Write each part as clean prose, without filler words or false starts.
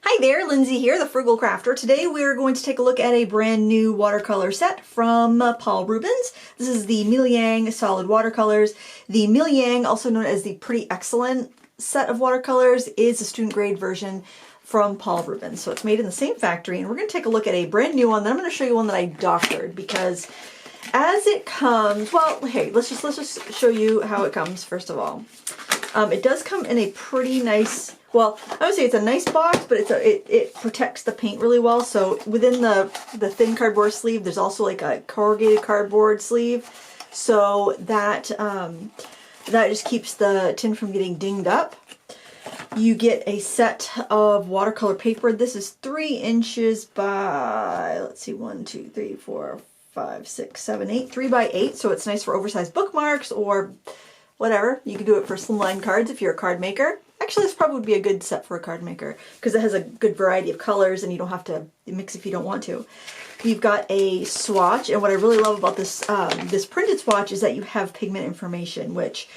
Hi there, Lindsay here, the Frugal Crafter. Today we're going to take a look at a brand new watercolor set from Paul Rubens. This is the Meiliang solid watercolors. The Meiliang, also known as the Pretty Excellent set of watercolors, is a student grade version from Paul Rubens. So it's made in the same factory, and we're going to take a look at a brand new one. Then I'm going to show you one that I doctored because as it comes, well, hey, let's just show you how it comes first of all. It does come in a pretty nice, well, I would say it's a nice box, but it protects the paint really well. So within the thin cardboard sleeve, there's also like a corrugated cardboard sleeve, so that that just keeps the tin from getting dinged up. You get a set of watercolor paper. This is 3 inches by, let's see, 1, 2, 3, 4, 5, 6, 7, 8, 3 by 8. So it's nice for oversized bookmarks or whatever. You can do it for slimline cards if you're a card maker. Actually, this probably would be a good set for a card maker because it has a good variety of colors and you don't have to mix if you don't want to. You've got a swatch, and what I really love about this this printed swatch is that you have pigment information, which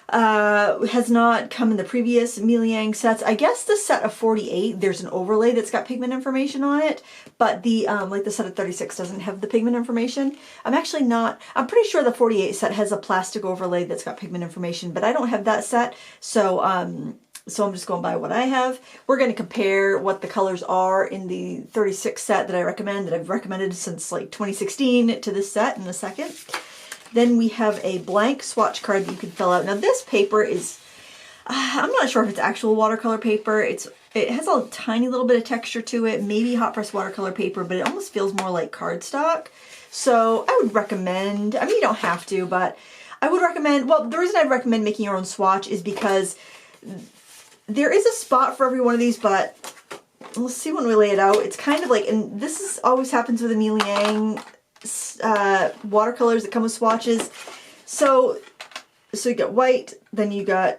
has not come in the previous Meiliang sets. I guess the set of 48, there's an overlay that's got pigment information on it, but the like the set of 36 doesn't have the pigment information. I'm pretty sure the 48 set has a plastic overlay that's got pigment information, but I don't have that set, so so I'm just going by what I have. We're going to compare what the colors are in the 36 set that I recommend, that I've recommended since like 2016 to this set in a second. Then we have a blank swatch card that you can fill out. Now this paper is, I'm not sure if it's actual watercolor paper. It has a tiny little bit of texture to it, maybe hot press watercolor paper, but it almost feels more like cardstock. So I would recommend, I mean you don't have to, but I would recommend, well, the reason I'd recommend making your own swatch is because there is a spot for every one of these, but we'll see when we lay it out. It's kind of like, and this is always happens with the Meiliang watercolors that come with swatches. So you got white, then you got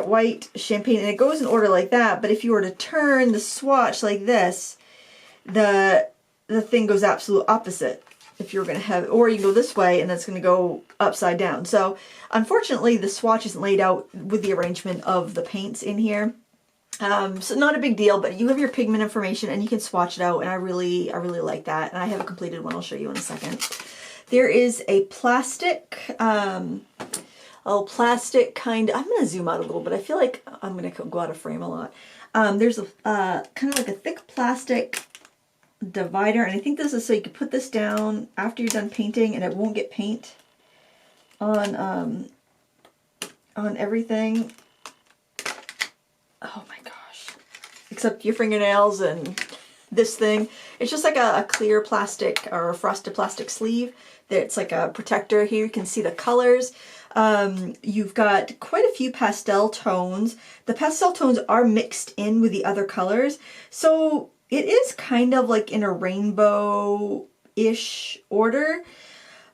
white, champagne, and it goes in order like that. But if you were to turn the swatch like this, the thing goes absolute opposite. If you're going to have, or you can go this way and that's going to go upside down. So unfortunately the swatch isn't laid out with the arrangement of the paints in here. So not a big deal, but you have your pigment information and you can swatch it out, and I really like that. And I have a completed one I'll show you in a second. There is a plastic, plastic kind, I'm going to zoom out a little bit. I feel like I'm going to go out of frame a lot. There's a kind of like a thick plastic divider, and I think this is so you can put this down after you're done painting and it won't get paint on everything. Oh my gosh, except your fingernails and this thing. It's just like a clear plastic or a frosted plastic sleeve that's like a protector. Here you can see the colors. You've got quite a few pastel tones. The pastel tones are mixed in with the other colors, so it is kind of like in a rainbow-ish order,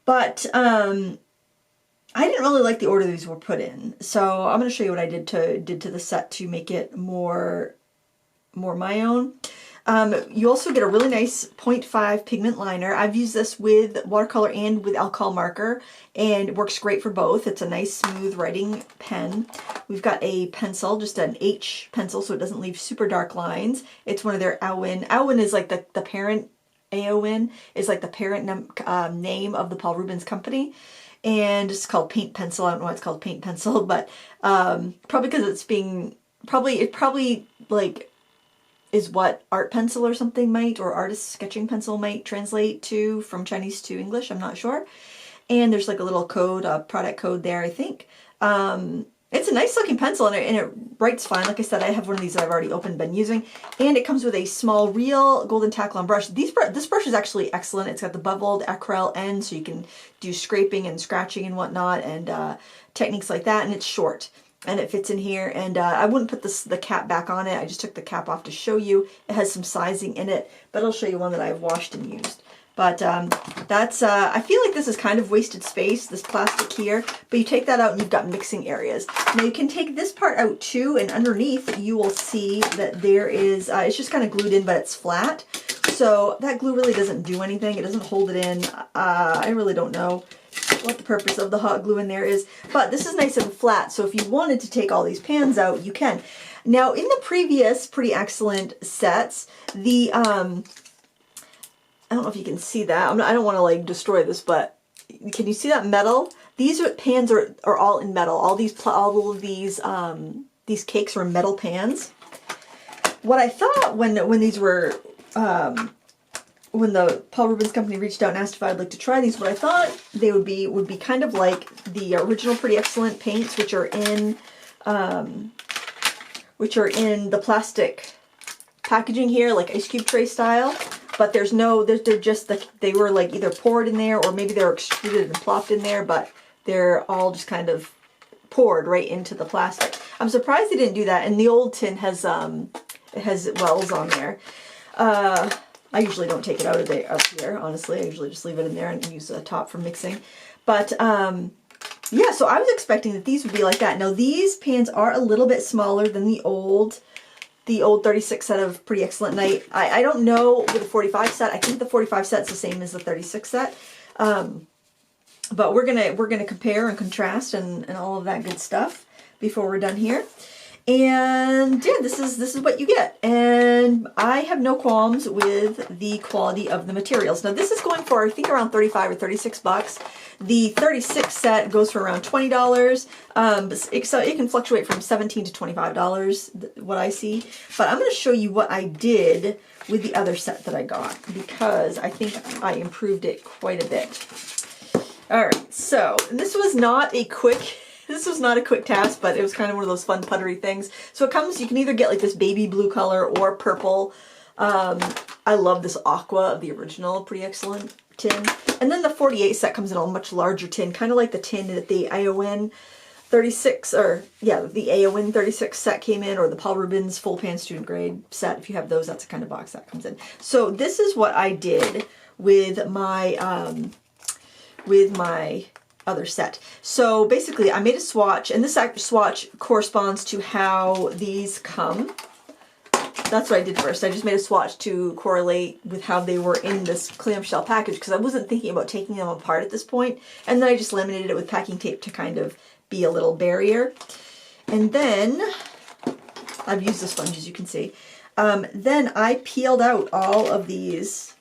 but I didn't really like the order these were put in. So I'm going to show you what I did to the set to make it more my own. You also get a really nice 0.5 pigment liner. I've used this with watercolor and with alcohol marker, and it works great for both. It's a nice smooth writing pen. We've got a pencil, just an H pencil, so it doesn't leave super dark lines. It's one of their Aowin. Aowin is like the parent, Aowin is like the parent name of the Paul Rubens company. And it's called paint pencil. I don't know why it's called paint pencil, but probably because it's being, it probably like is what art pencil or something might, or artist sketching pencil might translate to from Chinese to English. I'm not sure. And there's like a little code, a product code there, I think. It's a nice looking pencil, and it writes fine. Like I said, I have one of these that I've already opened, been using, and it comes with a small real golden Taklon brush. This brush is actually excellent. It's got the beveled aquarelle end, so you can do scraping and scratching and whatnot, and techniques like that, and it's short. And it fits in here, and I wouldn't put the cap back on it. I just took the cap off to show you. It has some sizing in it, but I'll show you one that I've washed and used. But that's, I feel like this is kind of wasted space, this plastic here, but you take that out and you've got mixing areas. Now you can take this part out too, and underneath you will see that there is, it's just kind of glued in, but it's flat. So that glue really doesn't do anything. It doesn't hold it in. I really don't know what the purpose of the hot glue in there is, but this is nice and flat, so if you wanted to take all these pans out, you can. Now, in the previous Pretty Excellent sets, the, I don't know if you can see that. I don't want to like destroy this, but can you see that metal? Pans are all in metal. All of these cakes are metal pans. What I thought when these were, when the Paul Rubens company reached out and asked if I'd like to try these, what I thought they would be kind of like the original Pretty Excellent paints, which are in the plastic packaging here, like ice cube tray style. But they're just they were like either poured in there or maybe they're extruded and plopped in there, but they're all just kind of poured right into the plastic. I'm surprised they didn't do that. And the old tin has wells on there. I usually don't take it out of here, honestly. I usually just leave it in there and use the top for mixing. But yeah, so I was expecting that these would be like that. Now these pans are a little bit smaller than the old 36 set of Pretty Excellent Night. I don't know with the 45 set. I think the 45 set's the same as the 36 set. But we're gonna compare and contrast and all of that good stuff before we're done here. And yeah, this is what you get. And I have no qualms with the quality of the materials. Now this is going for, I think, around 35 or 36 bucks. The 36 set goes for around $20. So it can fluctuate from $17 to $25, what I see. But I'm going to show you what I did with the other set that I got, because I think I improved it quite a bit. All right, so this was not a quick task, but it was kind of one of those fun puttery things. So it comes, you can either get like this baby blue color or purple. I love this aqua of the original Pretty Excellent tin. And then the 48 set comes in a much larger tin, kind of like the tin that the AON 36, or yeah, the AON 36 set came in, or the Paul Rubens full pan student grade set. If you have those, that's the kind of box that comes in. So this is what I did with my other set. So basically I made a swatch, and this swatch corresponds to how these come. That's what I did first. I just made a swatch to correlate with how they were in this clamshell package, because I wasn't thinking about taking them apart at this point. And then I just laminated it with packing tape to kind of be a little barrier. And then I've used the sponge, as you can see. Then I peeled out all of these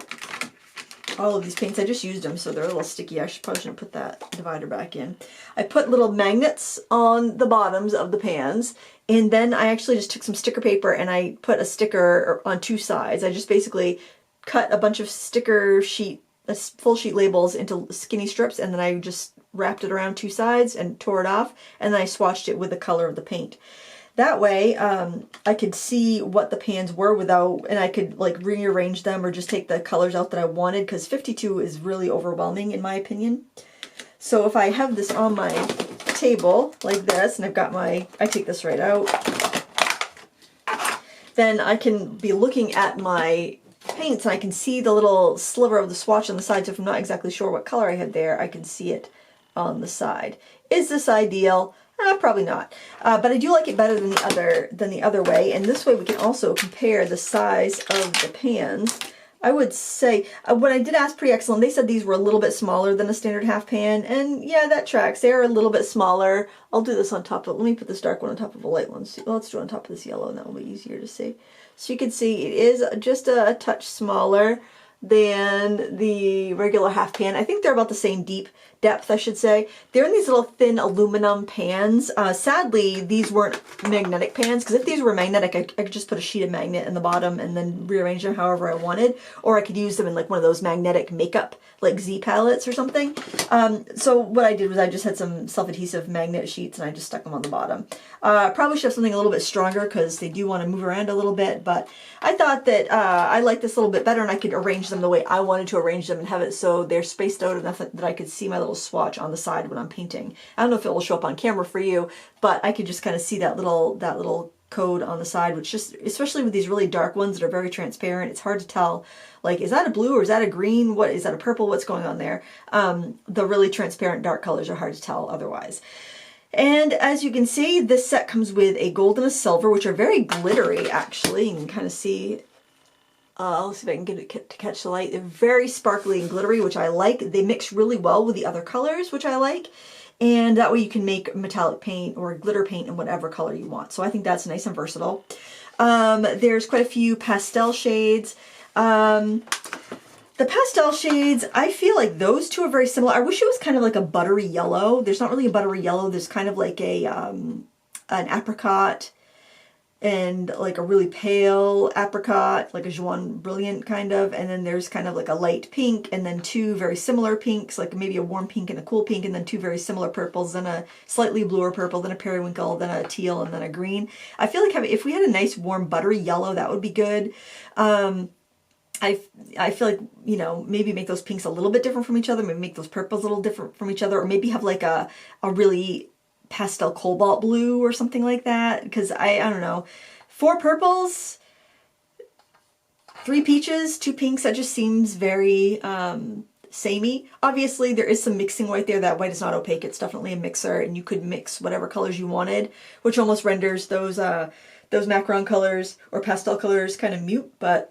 paints. I just used them, so they're a little sticky. I probably shouldn't put that divider back in. I put little magnets on the bottoms of the pans, and then I actually just took some sticker paper and I put a sticker on two sides. I just basically cut a bunch of sticker full sheet labels into skinny strips, and then I just wrapped it around two sides and tore it off, and then I swatched it with the color of the paint. That way, I could see what the pans were without, and I could like rearrange them or just take the colors out that I wanted, because 52 is really overwhelming in my opinion. So if I have this on my table like this, and I've got I take this right out, then I can be looking at my paints and I can see the little sliver of the swatch on the side. So if I'm not exactly sure what color I had there, I can see it on the side. Is this ideal? Probably not, but I do like it better than the other way. And this way we can also compare the size of the pans. I would say, when I did ask Pretty Excellent, they said these were a little bit smaller than a standard half pan, and yeah, that tracks. They are a little bit smaller. I'll do this on top of, let me put this dark one on top of a light one. So, well, let's do it on top of this yellow, and that will be easier to see. So you can see it is just a touch smaller than the regular half pan. I think they're about the same depth, I should say. They're in these little thin aluminum pans. Sadly, these weren't magnetic pans, because if these were magnetic, I could just put a sheet of magnet in the bottom and then rearrange them however I wanted, or I could use them in like one of those magnetic makeup, like Z palettes or something. So what I did was I just had some self-adhesive magnet sheets and I just stuck them on the bottom. Probably should have something a little bit stronger, because they do want to move around a little bit, but I thought that I liked this a little bit better, and I could arrange them the way I wanted to arrange them and have it so they're spaced out enough that I could see my little swatch on the side when I'm painting. I don't know if it will show up on camera for you, but I could just kind of see that little code on the side, which just, especially with these really dark ones that are very transparent, it's hard to tell, like, is that a blue or is that a green? What is that, a purple? What's going on there? The really transparent dark colors are hard to tell otherwise. And as you can see, this set comes with a gold and a silver, which are very glittery, actually. You can kind of see, let's see if I can get it to catch the light. They're very sparkly and glittery, which I like. They mix really well with the other colors, which I like. And that way you can make metallic paint or glitter paint in whatever color you want. So I think that's nice and versatile. There's quite a few pastel shades. The pastel shades, I feel like those two are very similar. I wish it was kind of like a buttery yellow. There's not really a buttery yellow. There's kind of like a an apricot and like a really pale apricot, like a Joan Brilliant kind of. And then there's kind of like a light pink and then two very similar pinks, like maybe a warm pink and a cool pink, and then two very similar purples, then a slightly bluer purple, then a periwinkle, then a teal, and then a green. I feel like if we had a nice warm buttery yellow, that would be good. I feel like, you know, maybe make those pinks a little bit different from each other, maybe make those purples a little different from each other, or maybe have like a really pastel cobalt blue or something like that, because I don't know, 4 purples, 3 peaches, 2 pinks, that just seems very samey. Obviously there is some mixing white there. That white is not opaque, it's definitely a mixer, and you could mix whatever colors you wanted, which almost renders those Macaron colors or pastel colors kind of mute, but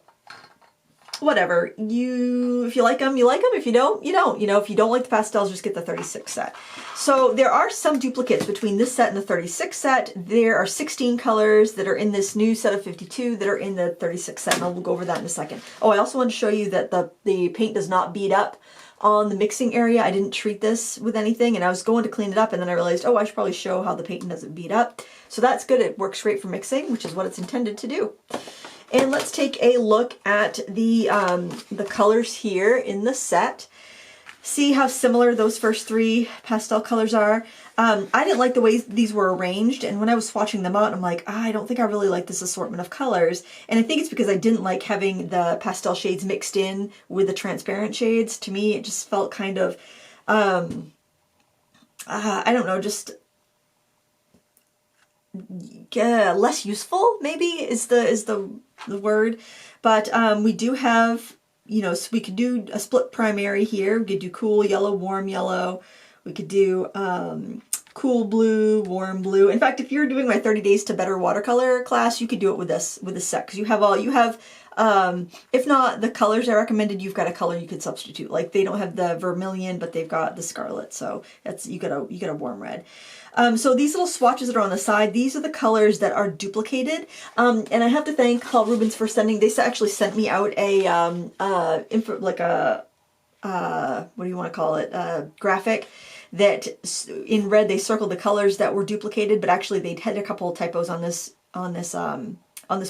whatever. If you like them, you like them. If you don't, you don't. You know, if you don't like the pastels, just get the 36 set. So there are some duplicates between this set and the 36 set. There are 16 colors that are in this new set of 52 that are in the 36 set, and I'll go over that in a second. Oh, I also want to show you that the paint does not bead up on the mixing area. I didn't treat this with anything, and I was going to clean it up, and then I realized, oh, I should probably show how the paint doesn't bead up. So that's good. It works great for mixing, which is what it's intended to do. And let's take a look at the colors here in the set. See how similar those first 3 pastel colors are. I didn't like the way these were arranged, and when I was swatching them out, I'm like, I don't think I really like this assortment of colors. And I think it's because I didn't like having the pastel shades mixed in with the transparent shades. To me, it just felt kind of, I don't know, just less useful, maybe is the word. But we do have, you know, so we could do a split primary here. We could do cool yellow, warm yellow. We could do cool blue, warm blue. In fact, if you're doing my 30 Days to Better watercolor class, you could do it with this set, because you have if not the colors I recommended, you've got a color you could substitute. Like they don't have the vermilion, but they've got the scarlet, so that's you get a warm red. So these little swatches that are on the side, these are the colors that are duplicated. And I have to thank Paul Rubens for sending, they actually sent me out a, what do you want to call it, graphic that in red they circled the colors that were duplicated, but actually they'd had a couple of typos on this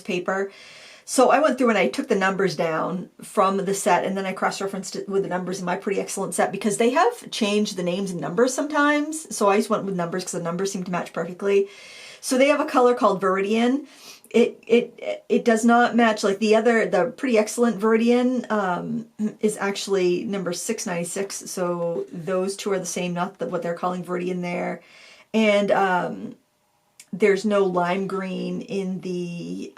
paper. So I went through and I took the numbers down from the set, and then I cross-referenced it with the numbers in my pretty excellent set, because they have changed the names and numbers sometimes. So I just went with numbers because the numbers seem to match perfectly. So they have a color called Viridian. It does not match, like the pretty excellent Viridian is actually number 696. So those two are the same, not what they're calling Viridian there. And there's no lime green in the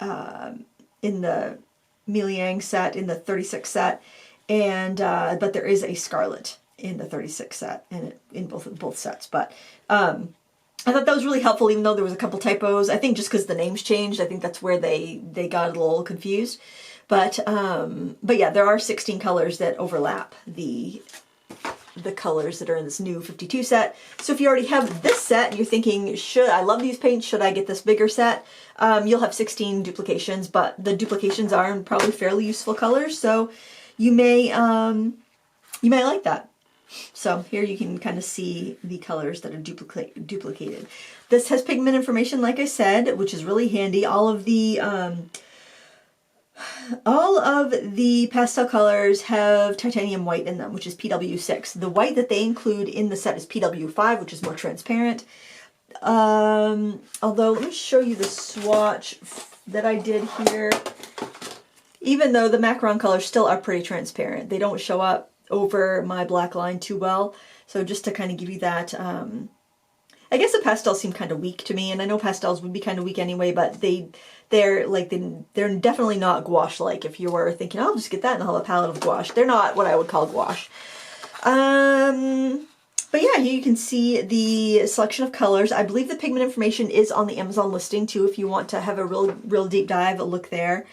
Meiliang set, in the 36 set, and but there is a scarlet in the 36 set, and in both sets. But I thought that was really helpful, even though there was a couple typos. I think just because the names changed, I think that's where they got a little confused. But yeah, there are 16 colors that overlap the colors that are in this new 52 set. So if you already have this set and you're thinking, I love these paints, should I get this bigger set? You'll have 16 duplications, but the duplications are in probably fairly useful colors, so you may like that. So here you can kind of see the colors that are duplicated. This has pigment information, like I said, which is really handy. All of the pastel colors have titanium white in them, which is PW6. The white that they include in the set is PW5, which is more transparent. Although, let me show you the swatch that I did here. Even though the Macaron colors still are pretty transparent, they don't show up over my black line too well. So just to kind of give you that, I guess the pastels seem kind of weak to me, and I know pastels would be kind of weak anyway, but they're definitely not gouache-like. If you were thinking, I'll just get that and I'll have a palette of gouache. They're not what I would call gouache. But yeah, here you can see the selection of colors. I believe the pigment information is on the Amazon listing too, if you want to have a real deep dive look there.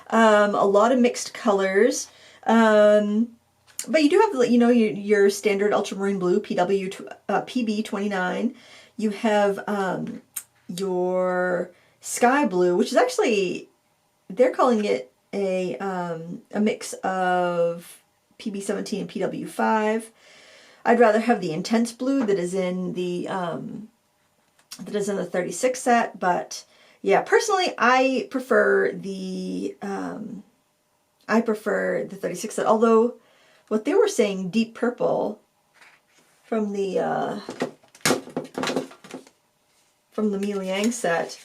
A lot of mixed colors. But you do have, you know, your standard ultramarine blue, PB29. You have your sky blue, which is actually, they're calling it a mix of PB17 and PW5. I'd rather have the intense blue that is in the 36 set, but yeah, personally I prefer the 36 set. Although what they were saying, deep purple from the Meiliang set.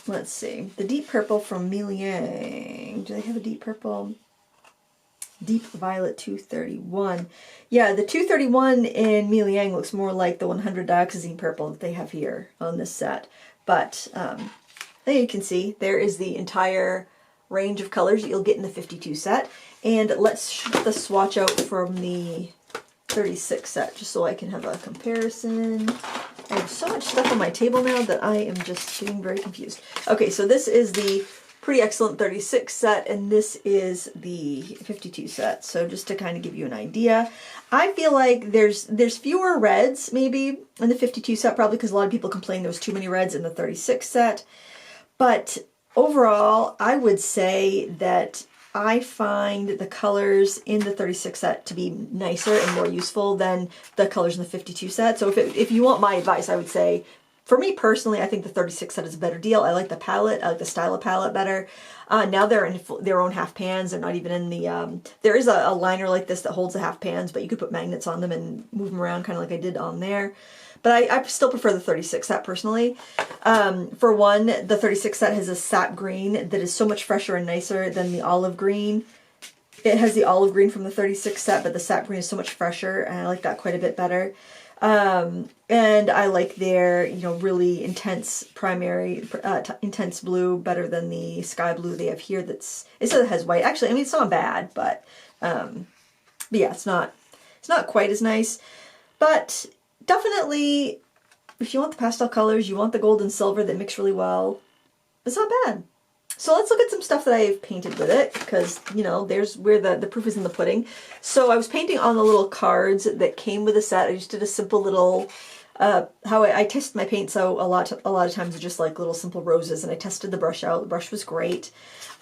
Let's see, the deep purple from Meiliang. Do they have a deep purple? Deep Violet 231. Yeah, the 231 in Meiliang looks more like the 100 dioxazine purple that they have here on this set. But there you can see, there is the entire range of colors that you'll get in the 52 set. And let's shoot the swatch out from the 36 set, just so I can have a comparison. I have so much stuff on my table now that I am just getting very confused. Okay, so this is the Pretty Excellent 36 set, and this is the 52 set. So just to kind of give you an idea, I feel like there's fewer reds maybe in the 52 set, probably because a lot of people complain there was too many reds in the 36 set. But overall, I would say that I find the colors in the 36 set to be nicer and more useful than the colors in the 52 set. So if you want my advice, I would say, for me personally, I think the 36 set is a better deal. I like the palette. I like the style of palette better. Now they're in their own half pans. They're not even in the... there is a liner like this that holds the half pans, but you could put magnets on them and move them around kind of like I did on there. But I still prefer the 36 set personally. For one, the 36 set has a sap green that is so much fresher and nicer than the olive green. It has the olive green from the 36 set, but the sap green is so much fresher, and I like that quite a bit better. And I like their, you know, really intense primary, intense blue better than the sky blue they have here. It says it has white. Actually, I mean, it's not bad, but yeah, it's not quite as nice. But definitely, if you want the pastel colors, you want the gold and silver that mix really well, it's not bad. So let's look at some stuff that I've painted with it, because, you know, there's where the proof is in the pudding. So I was painting on the little cards that came with the set. I just did a simple little, how I test my paint, so a lot of times it's just like little simple roses, and I tested the brush out. The brush was great.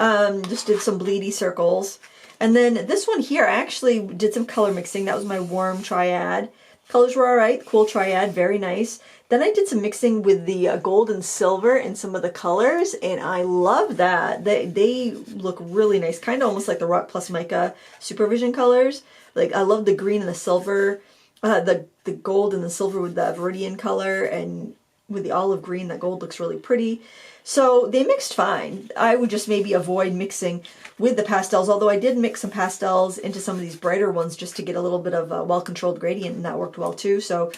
Just did some bleedy circles. And then this one here, I actually did some color mixing. That was my warm triad. Colors were alright, cool triad, very nice. Then I did some mixing with the gold and silver in some of the colors, and I love that. They look really nice, kind of almost like the Rock Plus Mica Supervision colors. Like, I love the green and the silver, the gold and the silver with the Viridian color, and with the olive green, that gold looks really pretty. So they mixed fine. I would just maybe avoid mixing with the pastels, although I did mix some pastels into some of these brighter ones just to get a little bit of a well-controlled gradient, and that worked well too. So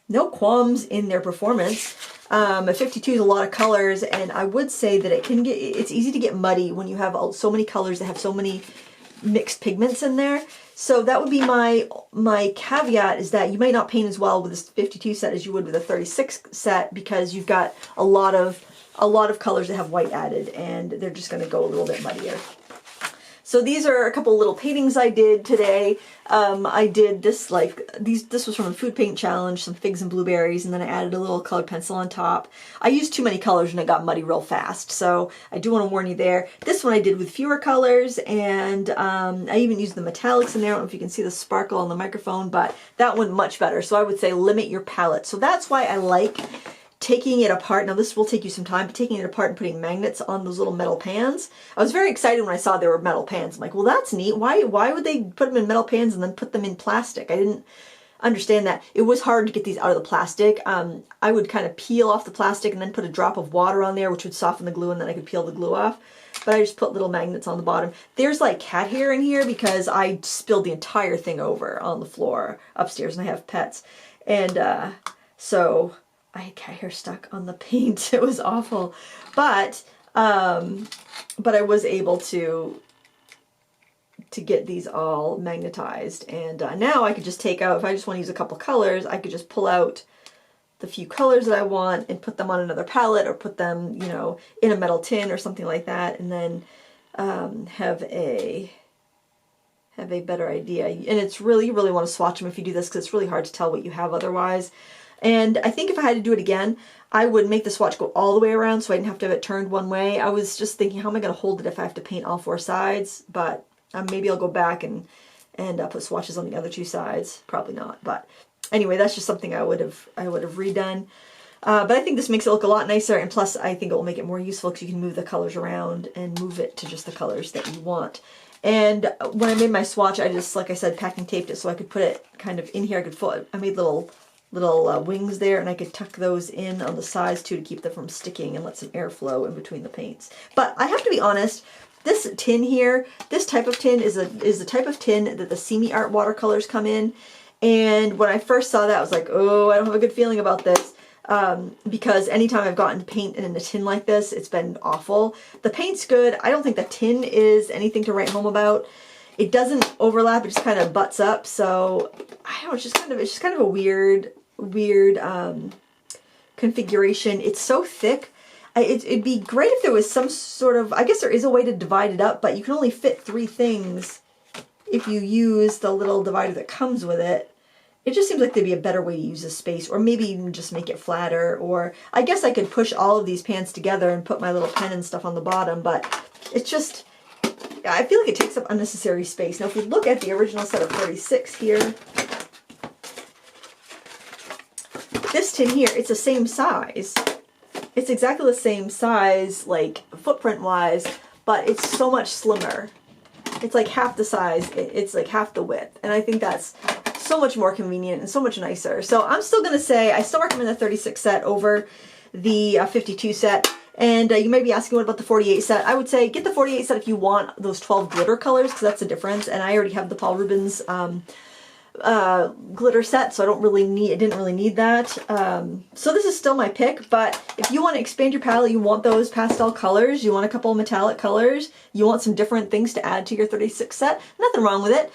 no qualms in their performance. A 52 is a lot of colors, and I would say that it's easy to get muddy when you have so many colors that have so many mixed pigments in there. So that would be my caveat, is that you might not paint as well with this 52 set as you would with a 36 set, because you've got a lot of colors that have white added, and they're just going to go a little bit muddier. So these are a couple little paintings I did today. I did this, this was from a food paint challenge, some figs and blueberries, and then I added a little colored pencil on top. I used too many colors and it got muddy real fast, so I do want to warn you there. This one I did with fewer colors, and I even used the metallics in there. I don't know if you can see the sparkle on the microphone, but that one much better. So I would say limit your palette. So that's why I like taking it apart. Now this will take you some time, but taking it apart and putting magnets on those little metal pans. I was very excited when I saw there were metal pans. I'm like, well, that's neat. Why would they put them in metal pans and then put them in plastic? I didn't understand that. It was hard to get these out of the plastic. I would kind of peel off the plastic and then put a drop of water on there, which would soften the glue, and then I could peel the glue off. But I just put little magnets on the bottom. There's like cat hair in here because I spilled the entire thing over on the floor upstairs, and I have pets. And so I had cat hair stuck on the paint. It was awful. But I was able to get these all magnetized. And now I could just take out, if I just want to use a couple colors, I could just pull out the few colors that I want and put them on another palette, or put them, you know, in a metal tin or something like that, and then have a have a better idea. And it's really, you really want to swatch them if you do this, because it's really hard to tell what you have otherwise. And I think if I had to do it again, I would make the swatch go all the way around so I didn't have to have it turned one way. I was just thinking, how am I going to hold it if I have to paint all four sides? But maybe I'll go back and put swatches on the other two sides. Probably not. But anyway, that's just something I would have redone. But I think this makes it look a lot nicer, and plus I think it will make it more useful because you can move the colors around and move it to just the colors that you want. And when I made my swatch, I just, like I said, packing taped it so I could put it kind of in here. I made little wings there, and I could tuck those in on the sides too to keep them from sticking and let some airflow in between the paints. But I have to be honest, this tin here, this type of tin is the type of tin that the Semi Art watercolors come in. And when I first saw that, I was like, oh, I don't have a good feeling about this. Because anytime I've gotten paint in a tin like this, it's been awful. The paint's good. I don't think the tin is anything to write home about. It doesn't overlap, it just kind of butts up. So I don't know, it's just kind of a weird configuration. It's so thick. It'd be great if there was some sort of, I guess there is a way to divide it up, but you can only fit 3 things if you use the little divider that comes with it. It just seems like there'd be a better way to use this space, or maybe even just make it flatter, or I guess I could push all of these pans together and put my little pen and stuff on the bottom, but it's just, I feel like it takes up unnecessary space. Now if we look at the original set of 36 here, this tin here, it's the same size. It's exactly the same size, like footprint-wise, but it's so much slimmer. It's like half the size, it's like half the width, and I think that's so much more convenient and so much nicer. So I'm still going to say I still recommend the 36 set over the 52 set. And you may be asking, what about the 48 set? I would say get the 48 set if you want those 12 glitter colors, because that's the difference. And I already have the Paul Rubens glitter set, so I didn't really need that. So this is still my pick, but if you want to expand your palette, you want those pastel colors, you want a couple of metallic colors, you want some different things to add to your 36 set, nothing wrong with it.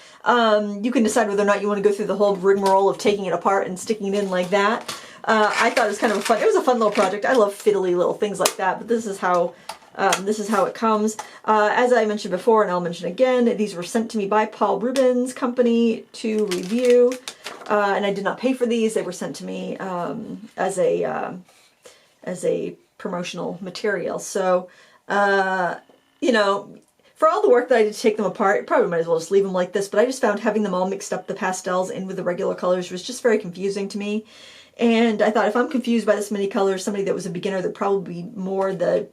You can decide whether or not you want to go through the whole rigmarole of taking it apart and sticking it in like that. I thought it was kind of it was a fun little project. I love fiddly little things like that, but this is how it comes. As I mentioned before, and I'll mention again, these were sent to me by Paul Rubens Company to review, and I did not pay for these. They were sent to me as a promotional material. So, you know, for all the work that I did to take them apart, probably might as well just leave them like this, but I just found having them all mixed up, the pastels in with the regular colors, was just very confusing to me. And I thought, if I'm confused by this many colors, somebody that was a beginner that probably more the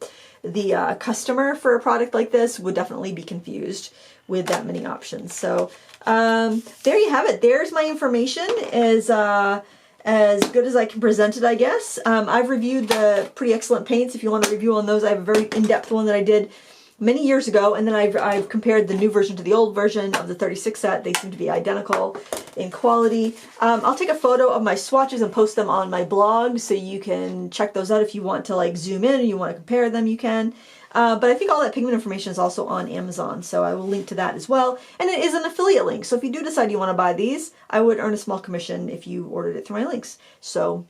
customer for a product like this would definitely be confused with that many options. So there you have it. There's my information as good as I can present it, I guess. I've reviewed the Pretty Excellent paints. If you want a review on those, I have a very in-depth one that I did many years ago, and then I've compared the new version to the old version of the 36 set. They seem to be identical in quality. I'll take a photo of my swatches and post them on my blog, so you can check those out if you want to like zoom in and you want to compare them, you can. But I think all that pigment information is also on Amazon, so I will link to that as well. And it is an affiliate link, so if you do decide you want to buy these, I would earn a small commission if you ordered it through my links. So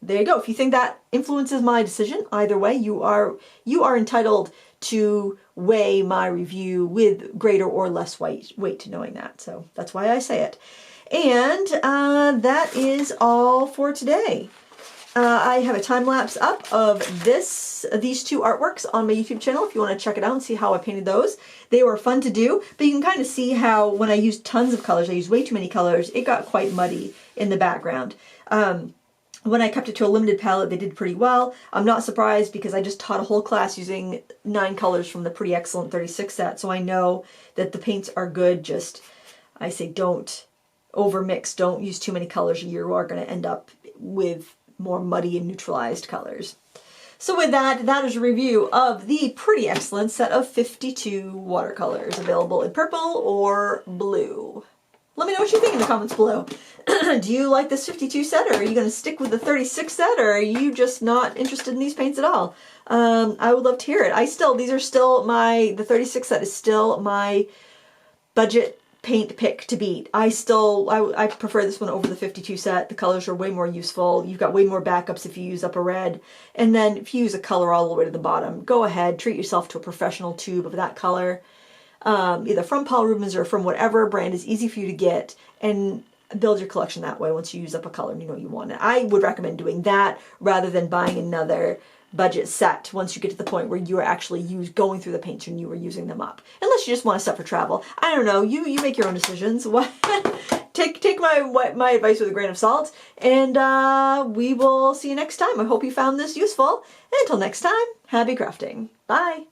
there you go. If you think that influences my decision, either way, you are entitled to weigh my review with greater or less weight to knowing that. So that's why I say it. And that is all for today. I have a time lapse up of these two artworks on my YouTube channel if you want to check it out and see how I painted those. They were fun to do, but you can kind of see how when I used tons of colors, I used way too many colors, it got quite muddy in the background. When I kept it to a limited palette, they did pretty well. I'm not surprised because I just taught a whole class using 9 colors from the Pretty Excellent 36 set, so I know that the paints are good. Just, I say, don't overmix, don't use too many colors, or you are going to end up with more muddy and neutralized colors. So with that, that is a review of the Pretty Excellent set of 52 watercolors, available in purple or blue. Let me know what you think in the comments below. Do you like this 52 set, or are you going to stick with the 36 set, or are you just not interested in these paints at all? I would love to hear it. The 36 set is still my budget paint pick to beat. I prefer this one over the 52 set. The colors are way more useful. You've got way more backups if you use up a red. And then if you use a color all the way to the bottom, go ahead, treat yourself to a professional tube of that color. either from Paul Rubens or from whatever brand is easy for you to get, and build your collection that way once you use up a color and you know you want it. I would recommend doing that rather than buying another budget set once you get to the point where you are actually going through the paints and you are using them up. Unless you just want a set for travel. I don't know, you make your own decisions. Take my advice with a grain of salt, and we will see you next time. I hope you found this useful. And until next time, happy crafting. Bye!